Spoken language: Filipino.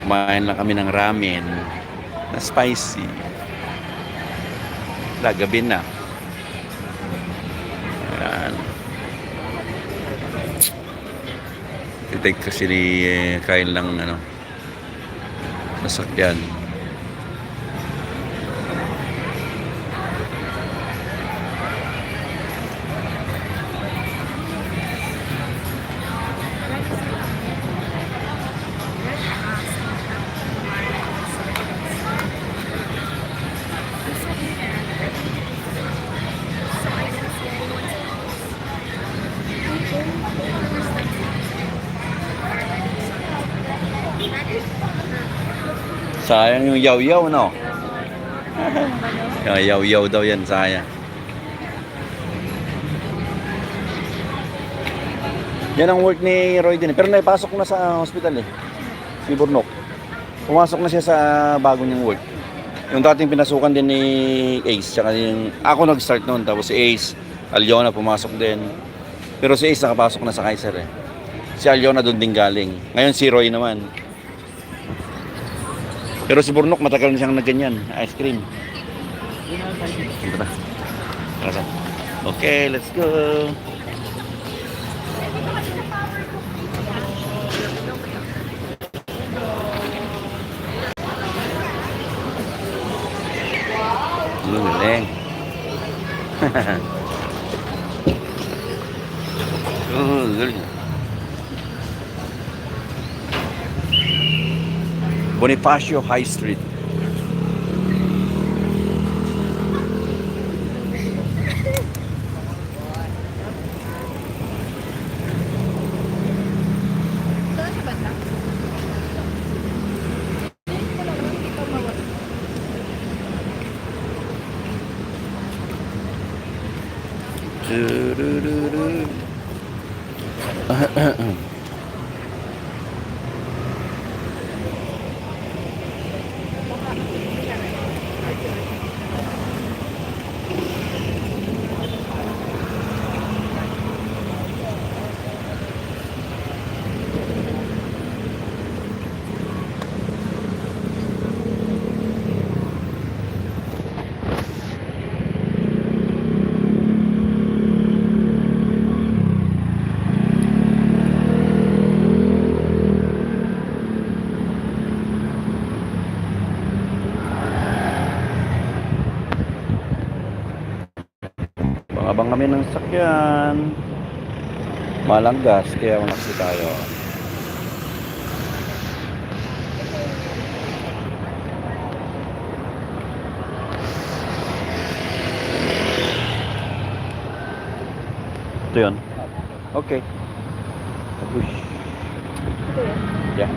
Kumain lang kami ng ramen na spicy. Gabi na. Ayan. Titake kasi ni Kyle lang nasakyan. Sayang yung yaw-yaw, no? Yaw-yaw daw yan, sayang. Yan ang work ni Roy din. Pero naipasok na sa hospital eh. Si Burnok. Pumasok na siya sa bago niyang work. Yung dating pinasukan din ni Ace. Tsaka yung, ako nag-start noon. Tapos si Ace, Aliona pumasok din. Pero si Ace nakapasok na sa Kaiser eh. Si Aliona doon din galing. Ngayon si Roy naman. Pero si Burnok matagal na siyang nagganyan. Ice cream. Okay, let's go. Galing. Galing. Bonifacio High Street. Abang kami ng sakyan. Malanggas kaya unaksi tayo. Ito yun. Okay. Push. Yeah.